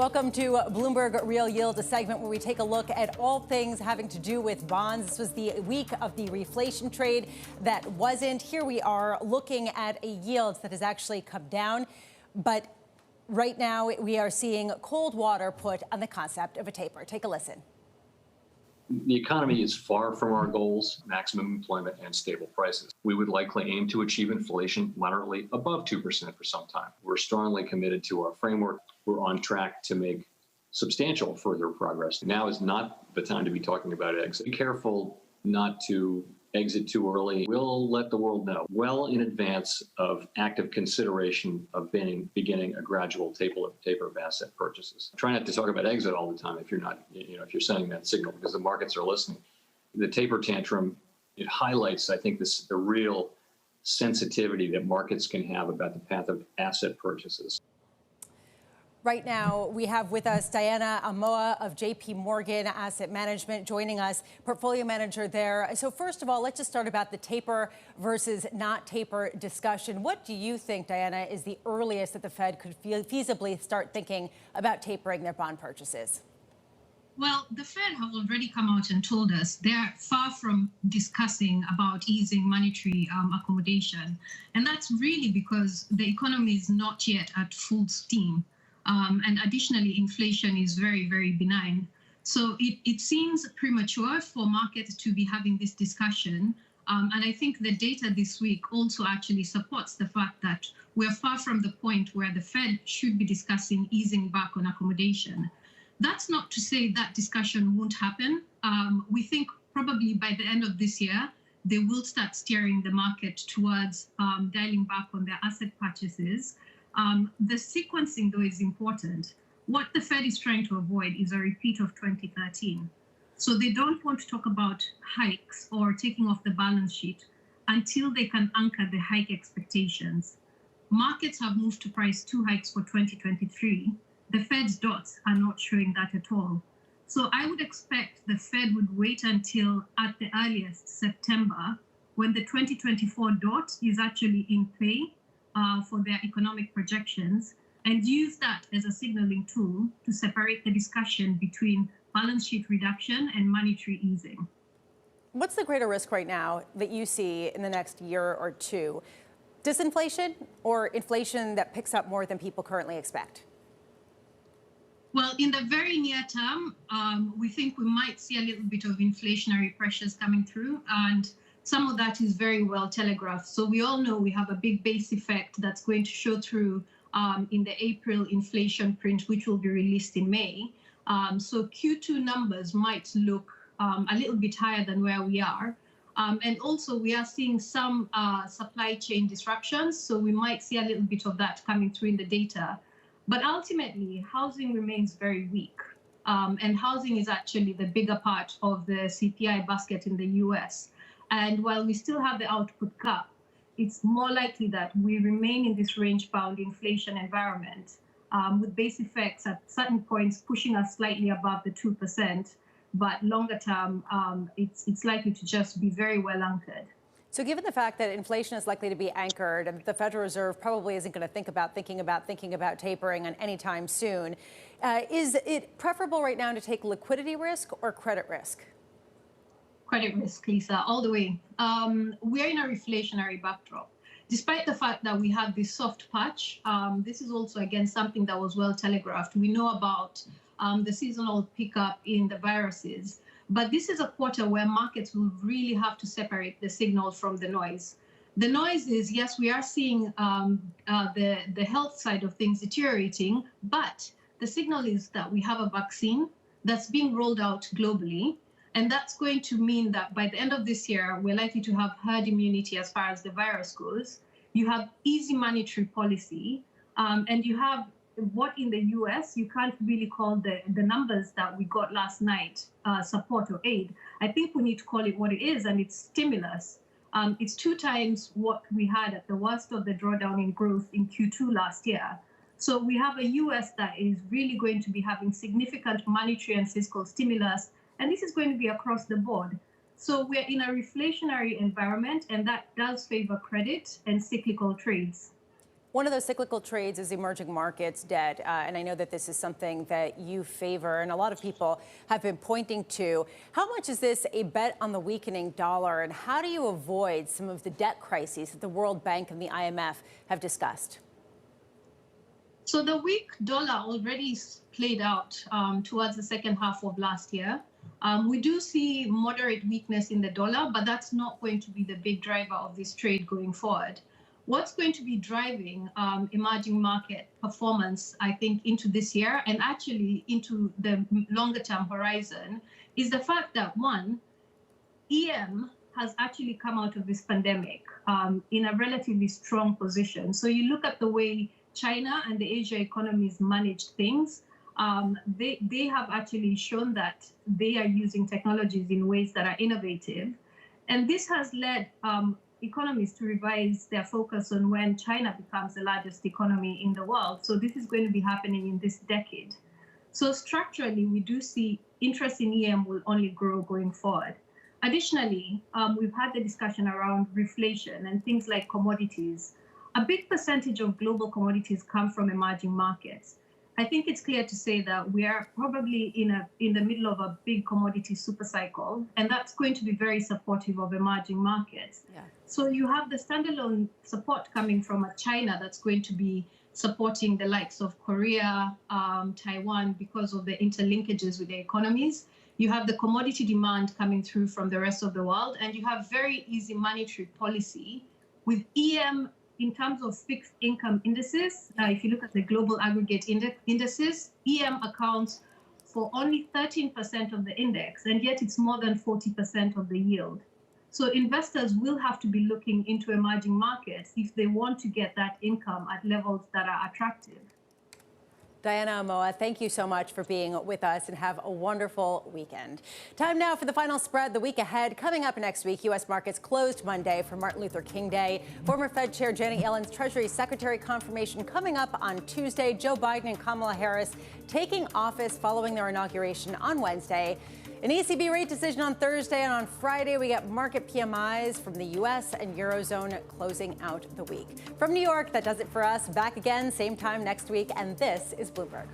Welcome to Bloomberg Real Yield, a segment where we take a look at all things having to do with bonds. This was the week of the reflation trade that wasn't. Here we are looking at a yield that has actually come down. But right now we are seeing cold water put on the concept of a taper. Take a listen. The economy is far from our goals, maximum employment and stable prices. We would likely aim to achieve inflation moderately above 2% for some time. We're strongly committed to our framework. We're on track to make substantial further progress. Now is not the time to be talking about exit. Be careful not to exit too early. We'll let the world know well in advance of active consideration of beginning a gradual taper of asset purchases. Try not to talk about exit all the time if you're not, if you're sending that signal, because the markets are listening. The taper tantrum, it highlights, I think, the real sensitivity that markets can have about the path of asset purchases. Right now, we have with us Diana Amoa of JPMorgan Asset Management joining us, portfolio manager there. So first of all, let's just start about the taper versus not taper discussion. What do you think, Diana, is the earliest that the Fed could feasibly start thinking about tapering their bond purchases? Well, the Fed have already come out and told us they're far from discussing about easing monetary accommodation. And that's really because the economy is not yet at full steam. And additionally, inflation is very, very benign. So it seems premature for markets to be having this discussion. And I think the data this week also actually supports the fact that we're far from the point where the Fed should be discussing easing back on accommodation. That's not to say that discussion won't happen. We think probably by the end of this year, they will start steering the market towards dialing back on their asset purchases. The sequencing, though, is important. What the Fed is trying to avoid is a repeat of 2013. So they don't want to talk about hikes or taking off the balance sheet until they can anchor the hike expectations. Markets have moved to price 2 hikes for 2023. The Fed's dots are not showing that at all. So I would expect the Fed would wait until at the earliest September, when the 2024 dot is actually in play for their economic projections, and use that as a signaling tool to separate the discussion between balance sheet reduction and monetary easing. What's the greater risk right now that you see in the next year or two? Disinflation or inflation that picks up more than people currently expect? Well, in the very near term, we think we might see a little bit of inflationary pressures coming through, and some of that is very well telegraphed. So we all know we have a big base effect that's going to show through in the April inflation print, which will be released in May. So Q2 numbers might look a little bit higher than where we are. And also we are seeing some supply chain disruptions. So we might see a little bit of that coming through in the data. But ultimately, housing remains very weak. And housing is actually the bigger part of the CPI basket in the US. And while we still have the output cap, it's more likely that we remain in this range-bound inflation environment with base effects at certain points pushing us slightly above the 2%. But longer term, it's likely to just be very well anchored. So given the fact that inflation is likely to be anchored and the Federal Reserve probably isn't going to think about tapering on any time soon, is it preferable right now to take liquidity risk or credit risk? Credit risk, Lisa, all the way. We're in a reflationary backdrop. Despite the fact that we have this soft patch, this is also, again, something that was well telegraphed. We know about the seasonal pickup in the viruses, but this is a quarter where markets will really have to separate the signal from the noise. The noise is, yes, we are seeing the health side of things deteriorating, but the signal is that we have a vaccine that's being rolled out globally. And that's going to mean that by the end of this year, we're likely to have herd immunity as far as the virus goes. You have easy monetary policy, and you have what in the US, you can't really call the numbers that we got last night support or aid. I think we need to call it what it is, and it's stimulus. It's 2 times what we had at the worst of the drawdown in growth in Q2 last year. So we have a US that is really going to be having significant monetary and fiscal stimulus. And this is going to be across the board. So we're in a reflationary environment, and that does favor credit and cyclical trades. One of those cyclical trades is emerging markets debt. And I know that this is something that you favor and a lot of people have been pointing to. How much is this a bet on the weakening dollar? And how do you avoid some of the debt crises that the World Bank and the IMF have discussed? So the weak dollar already played out towards the second half of last year. We do see moderate weakness in the dollar, but that's not going to be the big driver of this trade going forward. What's going to be driving emerging market performance, I think, into this year and actually into the longer term horizon is the fact that, one, EM has actually come out of this pandemic in a relatively strong position. So you look at the way China and the Asia economies managed things, they have actually shown that they are using technologies in ways that are innovative. And this has led economies to revise their focus on when China becomes the largest economy in the world. So this is going to be happening in this decade. So structurally, we do see interest in EM will only grow going forward. Additionally, we've had the discussion around reflation and things like commodities. A big percentage of global commodities come from emerging markets. I think it's clear to say that we are probably in the middle of a big commodity super cycle, and that's going to be very supportive of emerging markets. Yeah. So you have the standalone support coming from China that's going to be supporting the likes of Korea, Taiwan, because of the interlinkages with the economies. You have the commodity demand coming through from the rest of the world, and you have very easy monetary policy with EM. In terms of fixed income indices, if you look at the global aggregate indices, EM accounts for only 13% of the index, and yet it's more than 40% of the yield. So investors will have to be looking into emerging markets if they want to get that income at levels that are attractive. Diana Amoa, thank you so much for being with us and have a wonderful weekend. Time now for the final spread, the week ahead. Coming up next week, U.S. markets closed Monday for Martin Luther King Day. Former Fed Chair Janet Yellen's Treasury Secretary confirmation coming up on Tuesday. Joe Biden and Kamala Harris taking office following their inauguration on Wednesday. An ECB rate decision on Thursday, and on Friday, we get market PMIs from the U.S. and Eurozone closing out the week. From New York, that does it for us. Back again, same time next week, and this is Bloomberg.